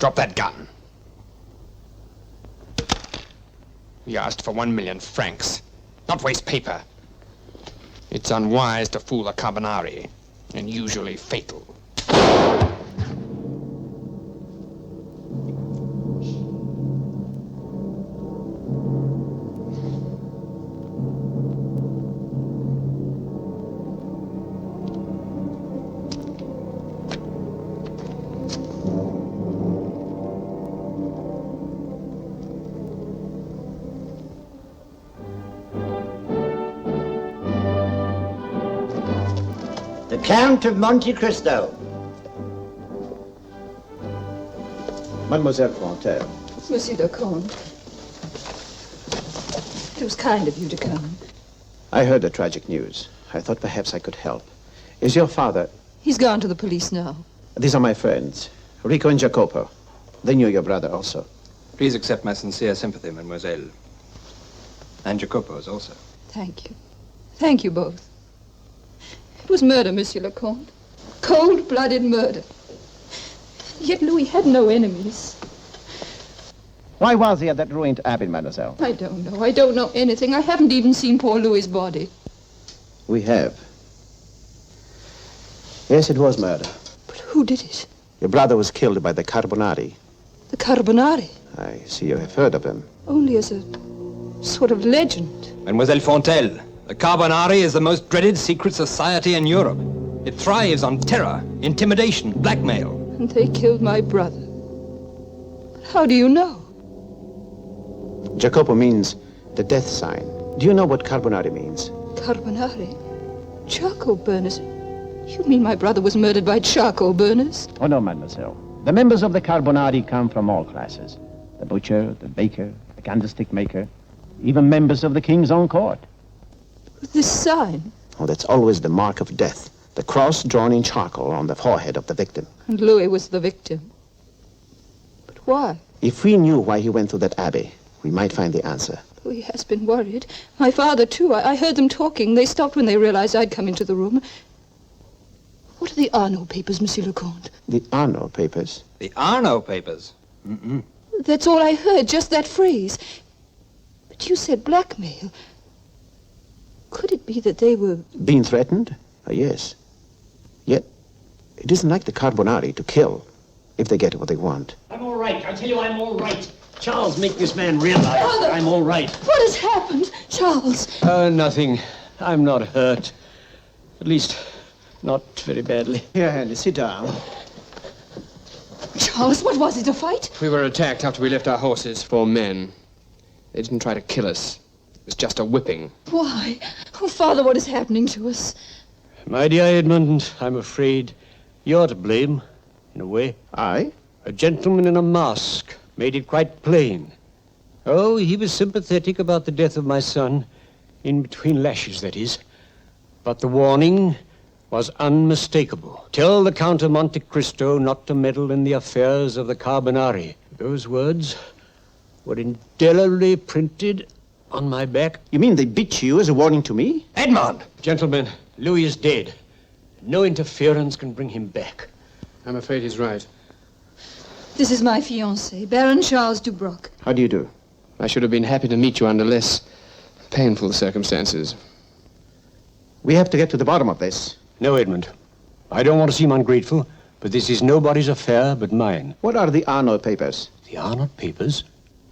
Drop that gun. We asked for 1 million francs. Not waste paper. It's unwise to fool a Carbonari, and usually fatal. The Count of Monte Cristo. Mademoiselle Fontaine. Monsieur le Comte. It was kind of you to come. I heard the tragic news. I thought perhaps I could help. Is your father... He's gone to the police now. These are my friends, Rico and Jacopo. They knew your brother also. Please accept my sincere sympathy, mademoiselle. And Jacopo's also. Thank you. Thank you both. It was murder, Monsieur le Comte. Cold-blooded murder. Yet Louis had no enemies. Why was he at that ruined abbey, mademoiselle? I don't know. I don't know anything. I haven't even seen poor Louis's body. We have. Yes, it was murder. But who did it? Your brother was killed by the Carbonari. The Carbonari? I see you have heard of him. Only as a sort of legend. Mademoiselle Fontaine, the Carbonari is the most dreaded secret society in Europe. It thrives on terror, intimidation, blackmail. And they killed my brother. But how do you know? Jacopo means the death sign. Do you know what Carbonari means? Carbonari? Charcoal burners? You mean my brother was murdered by charcoal burners? Oh, no, mademoiselle. The members of the Carbonari come from all classes. The butcher, the baker, the candlestick maker, even members of the king's own court. This sign? Oh, that's always the mark of death. The cross drawn in charcoal on the forehead of the victim. And Louis was the victim. But why? If we knew why he went to that abbey, we might find the answer. Louis has been worried. My father, too. I heard them talking. They stopped when they realized I'd come into the room. What are the Arnold papers, Monsieur le Comte? The Arnold papers? The Arnold papers? Mm-mm. That's all I heard, just that phrase. But you said blackmail. Could it be that they were... Being threatened? Yes. Yet, it isn't like the Carbonari to kill if they get what they want. I'm all right. I tell you, I'm all right. Charles, make this man realize that I'm all right. What has happened, Charles? Nothing. I'm not hurt. At least, not very badly. Here, Handy, sit down. Charles, what was it, a fight? We were attacked after we left our horses. 4 men. They didn't try to kill us. It was just a whipping. Why? Oh, Father, what is happening to us? My dear Edmund, I'm afraid you're to blame, in a way. I? A gentleman in a mask made it quite plain. Oh, he was sympathetic about the death of my son, in between lashes, that is. But the warning was unmistakable. Tell the Count of Monte Cristo not to meddle in the affairs of the Carbonari. Those words were indelibly printed on my back. You mean they beat you as a warning to me? Edmond! Gentlemen, Louis is dead. No interference can bring him back. I'm afraid he's right. This is my fiancé, Baron Charles Dubroc. How do you do? I should have been happy to meet you under less painful circumstances. We have to get to the bottom of this. No, Edmund. I don't want to seem ungrateful, but this is nobody's affair but mine. What are the Arnold papers? The Arnold papers?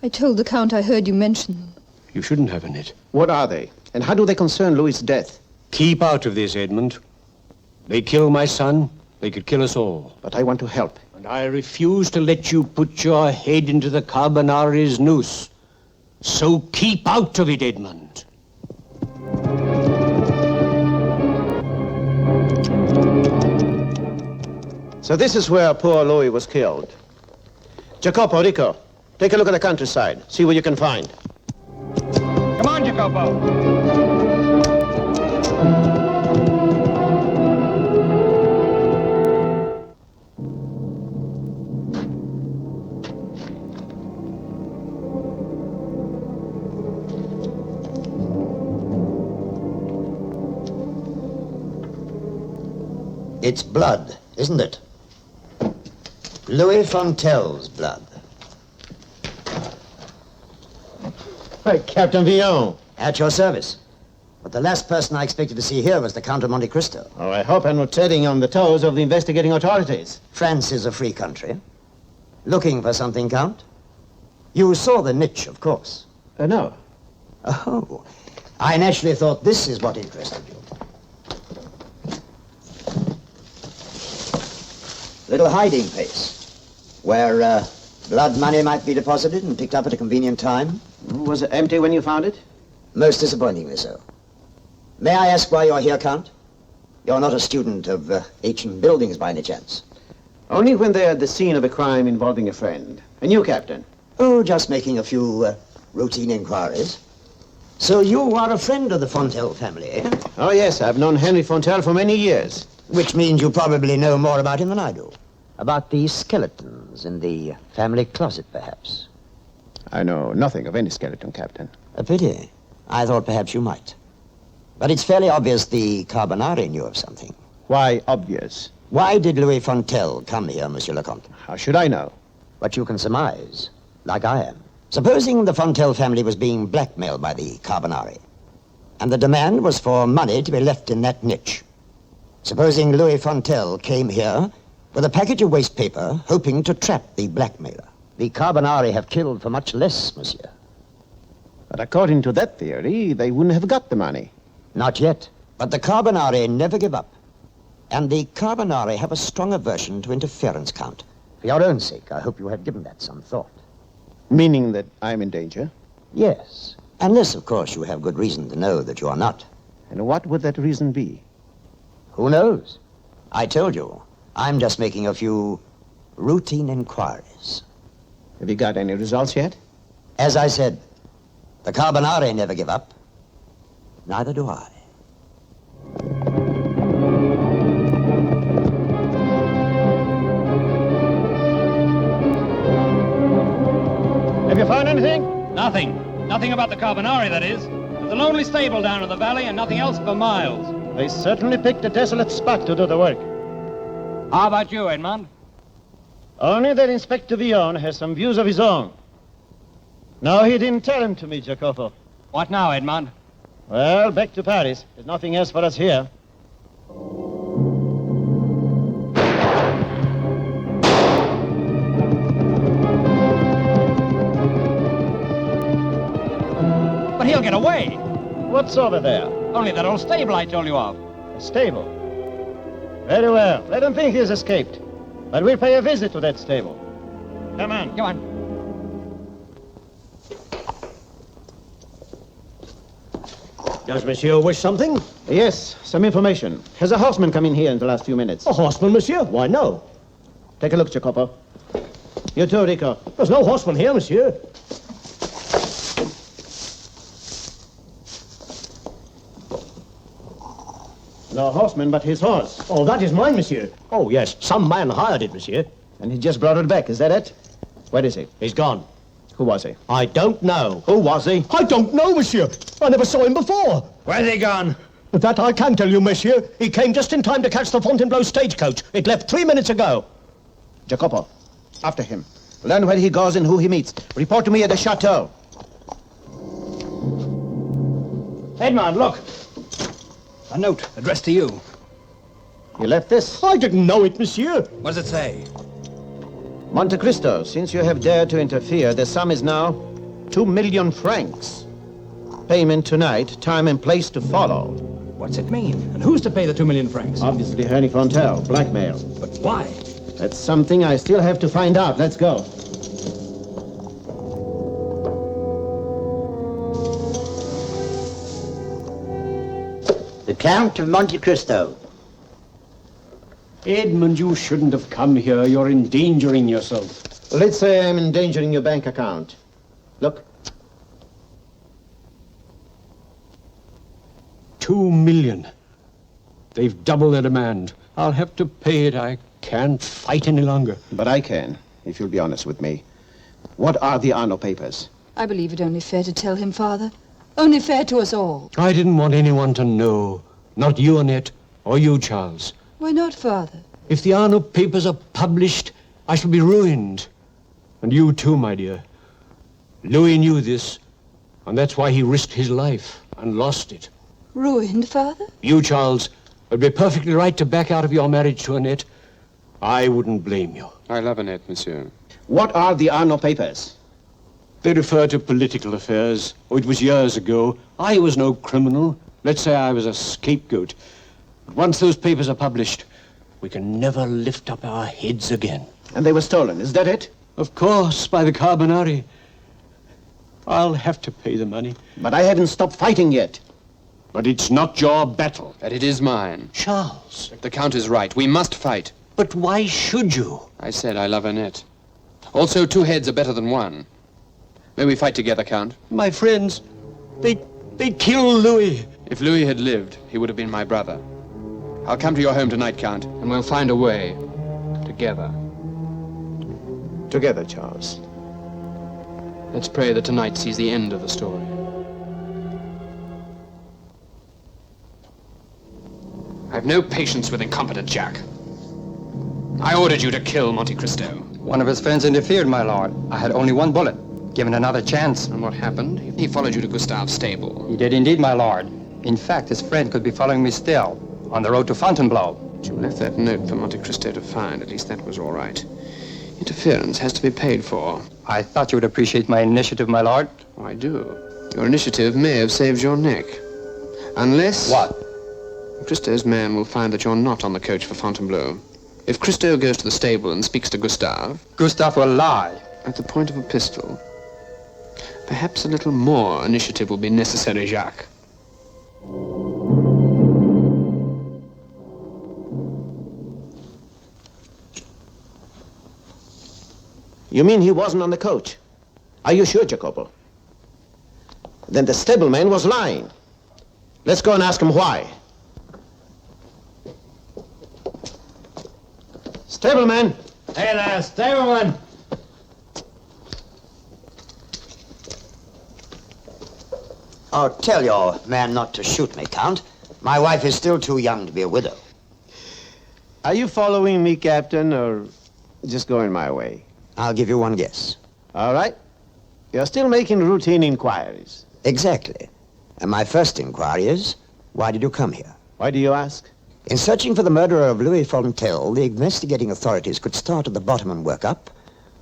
I told the Count I heard you mention them. You shouldn't have, Annette. What are they? And how do they concern Louis' death? Keep out of this, Edmund. They kill my son, they could kill us all. But I want to help. And I refuse to let you put your head into the Carbonari's noose. So keep out of it, Edmund. So this is where poor Louis was killed. Jacopo, Rico, take a look at the countryside. See what you can find. Come on, Jacopo! It's blood, isn't it? Louis Fontel's blood. Hey, Captain Villon. At your service. But the last person I expected to see here was the Count of Monte Cristo. Oh, I hope I'm not treading on the toes of the investigating authorities. France is a free country. Looking for something, Count? You saw the niche, of course. No. Oh, I naturally thought this is what interested you. Little hiding place, where blood money might be deposited and picked up at a convenient time. Was it empty when you found it? Most disappointingly so. May I ask why you're here, Count? You're not a student of ancient buildings by any chance. Only when they're at the scene of a crime involving a friend. And you, Captain? Oh, just making a few routine inquiries. So you are a friend of the Fontel family, eh? Oh, yes. I've known Henry Fontel for many years. Which means you probably know more about him than I do. About the skeletons in the family closet, perhaps. I know nothing of any skeleton, Captain. A pity. I thought perhaps you might. But it's fairly obvious the Carbonari knew of something. Why obvious? Why did Louis Fontel come here, Monsieur le Comte? How should I know? But you can surmise, like I am. Supposing the Fontel family was being blackmailed by the Carbonari, and the demand was for money to be left in that niche. Supposing Louis Fontel came here with a package of waste paper, hoping to trap the blackmailer. The Carbonari have killed for much less, monsieur. But according to that theory, they wouldn't have got the money. Not yet. But the Carbonari never give up. And the Carbonari have a strong aversion to interference, Count. For your own sake, I hope you have given that some thought. Meaning that I'm in danger? Yes. Unless, of course, you have good reason to know that you are not. And what would that reason be? Who knows? I told you, I'm just making a few routine inquiries. Have you got any results yet? As I said, the Carbonari never give up. Neither do I. Have you found anything? Nothing. Nothing about the Carbonari, that is. There's a lonely stable down in the valley and nothing else for miles. They certainly picked a desolate spot to do the work. How about you, Edmond? Only that Inspector Villon has some views of his own. No, he didn't tell them to me, Jacopo. What now, Edmond? Well, back to Paris. There's nothing else for us here. But he'll get away. What's over there? Only that old stable I told you of. A stable. Very well. Let him think he's escaped. But we'll pay a visit to that stable. Come on. Come on. Does monsieur wish something? Yes, some information. Has a horseman come in here in the last few minutes? A horseman, monsieur? Why, no. Take a look, Jacopo. You too, Rico. There's no horseman here, monsieur. No horseman, but his horse. Oh, that is mine, monsieur. Oh, yes. Some man hired it, monsieur. And he just brought it back, is that it? Where is he? He's gone. Who was he? I don't know. Who was he? I don't know, monsieur. I never saw him before. Where's he gone? That I can tell you, monsieur. He came just in time to catch the Fontainebleau stagecoach. It left 3 minutes ago. Jacopo, after him. Learn where he goes and who he meets. Report to me at the chateau. Edmond, look. A note addressed to you. You left this? I didn't know it, monsieur. What does it say? Monte Cristo, since you have dared to interfere, the sum is now 2 million francs. Payment tonight, time and place to follow. What's it mean? And who's to pay the 2 million francs? Obviously, Henry Fontel, blackmail. But why? That's something I still have to find out. Let's go. The Count of Monte Cristo. Edmund, you shouldn't have come here. You're endangering yourself. Let's say I'm endangering your bank account. Look. 2 million. They've doubled their demand. I'll have to pay it. I can't fight any longer. But I can, if you'll be honest with me. What are the Arnold papers? I believe it only fair to tell him, Father. Only fair to us all. I didn't want anyone to know. Not you, Annette, or you, Charles. Why not, Father? If the Arnold papers are published, I shall be ruined. And you too, my dear. Louis knew this, and that's why he risked his life and lost it. Ruined, Father? You, Charles, would be perfectly right to back out of your marriage to Annette. I wouldn't blame you. I love Annette, monsieur. What are the Arnold papers? They refer to political affairs. Oh, it was years ago. I was no criminal. Let's say I was a scapegoat. But once those papers are published, we can never lift up our heads again. And they were stolen, is that it? Of course, by the Carbonari. I'll have to pay the money. But I haven't stopped fighting yet. But it's not your battle. That it is mine. Charles. The Count is right. We must fight. But why should you? I said I love Annette. Also, 2 heads are better than 1. May we fight together, Count? My friends, they killed Louis. If Louis had lived, he would have been my brother. I'll come to your home tonight, Count. And we'll find a way. Together. Together, Charles. Let's pray that tonight sees the end of the story. I've no patience with incompetent Jack. I ordered you to kill Monte Cristo. One of his friends interfered, my lord. I had only 1 bullet. Given another chance. And what happened? He followed you to Gustave's stable. He did indeed, my lord. In fact, his friend could be following me still, on the road to Fontainebleau. But you left that note for Monte Cristo to find. At least that was all right. Interference has to be paid for. I thought you would appreciate my initiative, my lord. Oh, I do. Your initiative may have saved your neck. Unless... What? Christo's man will find that you're not on the coach for Fontainebleau. If Cristo goes to the stable and speaks to Gustave... Gustave will lie. At the point of a pistol. Perhaps a little more initiative will be necessary, Jacques. You mean he wasn't on the coach? Are you sure, Jacopo? Then the stableman was lying. Let's go and ask him why. Stableman! Hey there, stableman! Oh, tell your man not to shoot me, Count. My wife is still too young to be a widow. Are you following me, Captain, or just going my way? I'll give you one guess. All right. You're still making routine inquiries. Exactly. And my first inquiry is, why did you come here? Why do you ask? In searching for the murderer of Louis Fontel, the investigating authorities could start at the bottom and work up,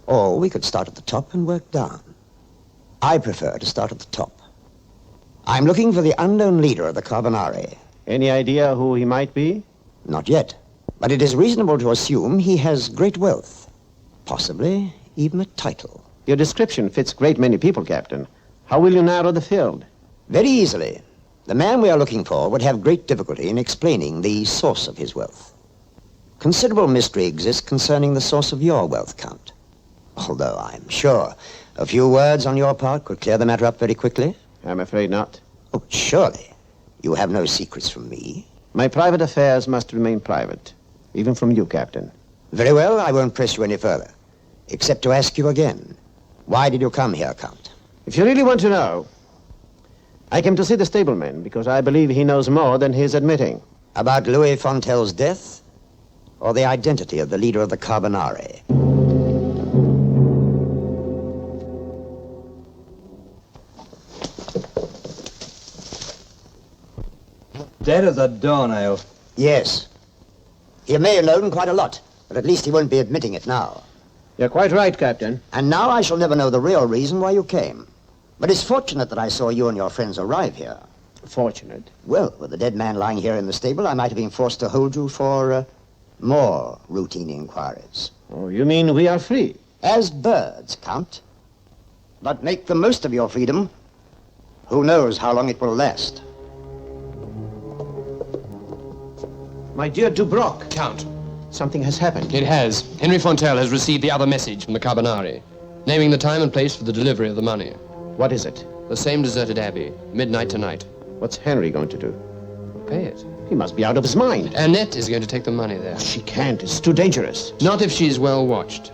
or we could start at the top and work down. I prefer to start at the top. I'm looking for the unknown leader of the Carbonari. Any idea who he might be? Not yet, but it is reasonable to assume he has great wealth, possibly even a title. Your description fits a great many people, Captain. How will you narrow the field? Very easily. The man we are looking for would have great difficulty in explaining the source of his wealth. Considerable mystery exists concerning the source of your wealth, Count. Although I'm sure a few words on your part could clear the matter up very quickly. I'm afraid not. Oh, surely. You have no secrets from me. My private affairs must remain private, even from you, Captain. Very well, I won't press you any further, except to ask you again. Why did you come here, Count? If you really want to know, I came to see the stableman because I believe he knows more than he's admitting. About Louis Fontel's death, or the identity of the leader of the Carbonari? Dead as a doornail. Yes. He may have known quite a lot, but at least he won't be admitting it now. You're quite right, Captain. And now I shall never know the real reason why you came. But it's fortunate that I saw you and your friends arrive here. Fortunate. Well, with the dead man lying here in the stable, I might have been forced to hold you for more routine inquiries. Oh, you mean we are free? As birds, Count. But make the most of your freedom. Who knows how long it will last? My dear Dubroc, Count, something has happened. it has. Henry Fontel has received the other message from the Carbonari, naming the time and place for the delivery of the money. What is it? The same deserted abbey, midnight tonight. What's Henry going to do? Pay it. He must be out of his mind. Annette is going to take the money there. She can't. It's too dangerous. Not if she's well watched.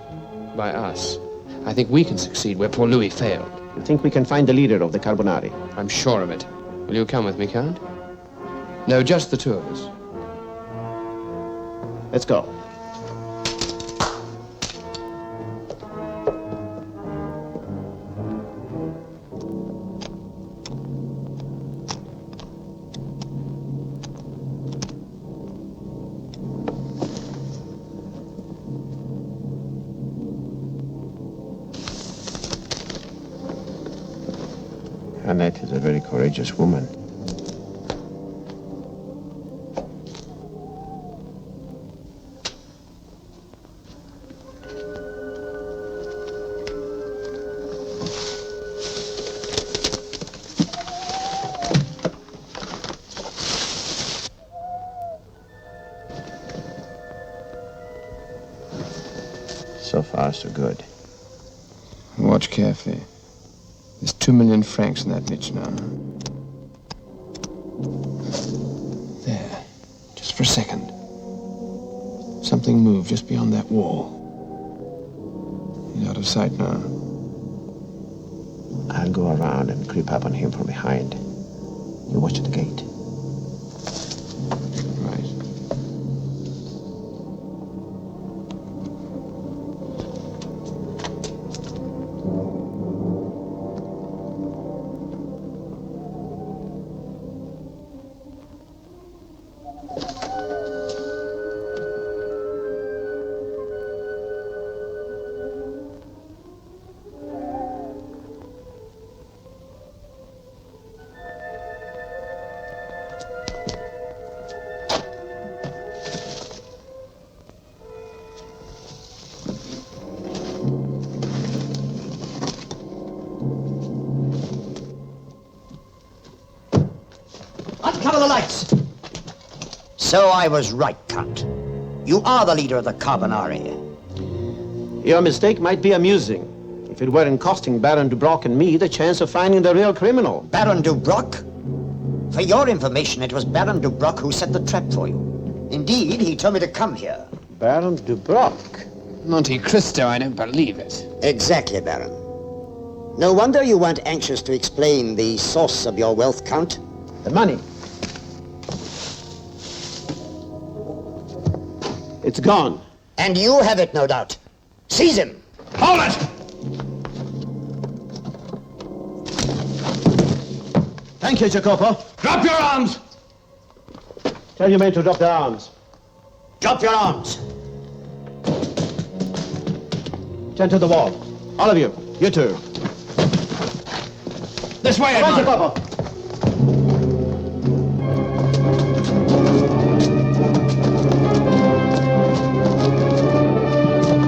By us. I think we can succeed where poor Louis failed. You think we can find the leader of the Carbonari? I'm sure of it. Will you come with me, Count? No, just the two of us. Let's go. Annette is a very courageous woman. So far, so good. Watch carefully. There's 2 million francs in that niche now. There. Just for a second. Something moved just beyond that wall. He's out of sight now. I'll go around and creep up on him from behind. You watch at the gate. Right. Uncover the lights! So I was right, Count. You are the leader of the Carbonari. Your mistake might be amusing. If it weren't costing Baron Dubroc and me the chance of finding the real criminal. Baron Dubroc? For your information, it was Baron Dubroc who set the trap for you. Indeed, he told me to come here. Baron Dubroc? Monte Cristo, I don't believe it. Exactly, Baron. No wonder you weren't anxious to explain the source of your wealth, Count. The money. It's gone. And you have it, no doubt. Seize him! Hold it! Thank you, Jacopo. Drop your arms! Tell your men to drop their arms. Drop your arms! Turn to the wall. All of you. You too. This way, Come on, Arnold. Jacopo.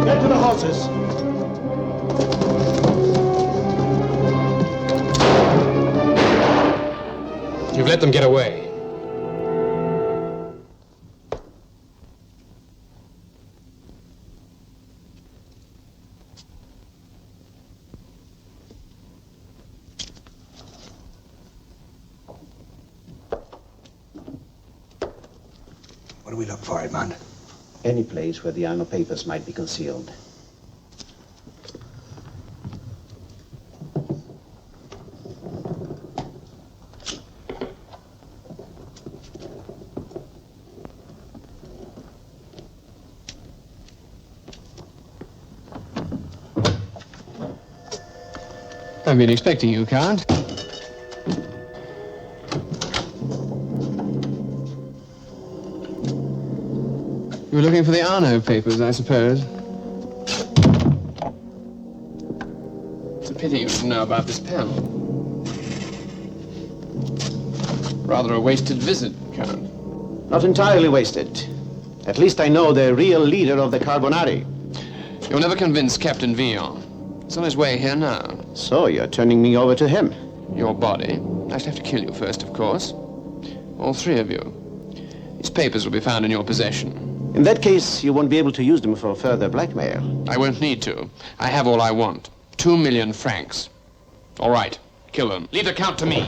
Get to the horses. You've let them get away. What do we look for, Edmond? Any place where the Arnold papers might be concealed. I've been expecting you, Count. You were looking for the Arnold papers, I suppose. It's a pity you didn't know about this pen. Rather a wasted visit, Count. Not entirely wasted. At least I know the real leader of the Carbonari. You'll never convince Captain Villon. He's on his way here now. So you're turning me over to him. Your body. I shall have to kill you first, of course. All three of you. These papers will be found in your possession. In that case, you won't be able to use them for further blackmail. I won't need to. I have all I want. 2 million francs. All right. Kill them. Leave the Count to me.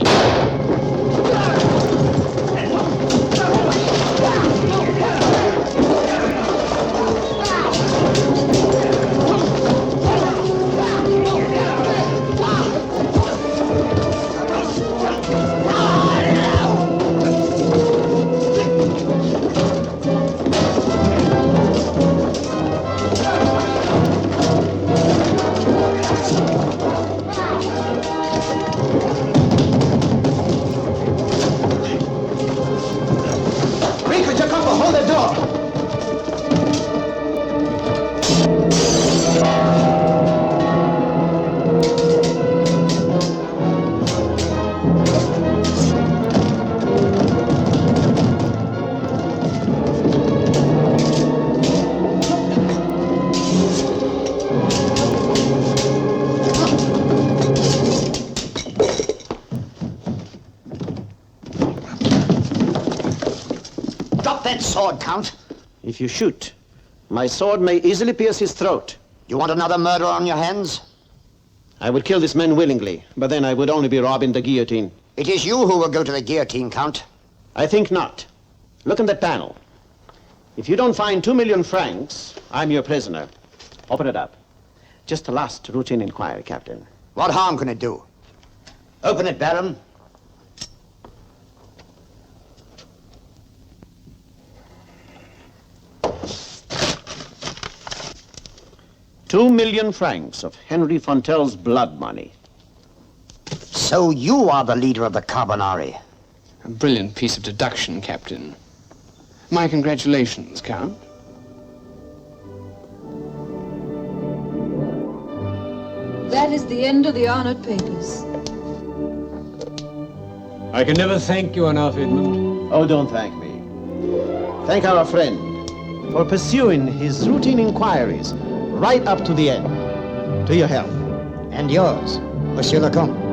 sword, Count. If you shoot, my sword may easily pierce his throat. You want another murder on your hands? I would kill this man willingly, but then I would only be robbing the guillotine. It is you who will go to the guillotine, Count. I think not. Look in that panel. If you don't find 2 million francs, I'm your prisoner. Open it up. Just the last routine inquiry, Captain. What harm can it do? Open it, Baron. $2 million francs of Henry Fontel's blood money. So you are the leader of the Carbonari. A brilliant piece of deduction, Captain. My congratulations, Count. That is the end of the honored papers. I can never thank you enough, Edmund. Oh, don't thank me. Thank our friend for pursuing his routine inquiries right up to the end. To your health. And yours, Monsieur le Comte.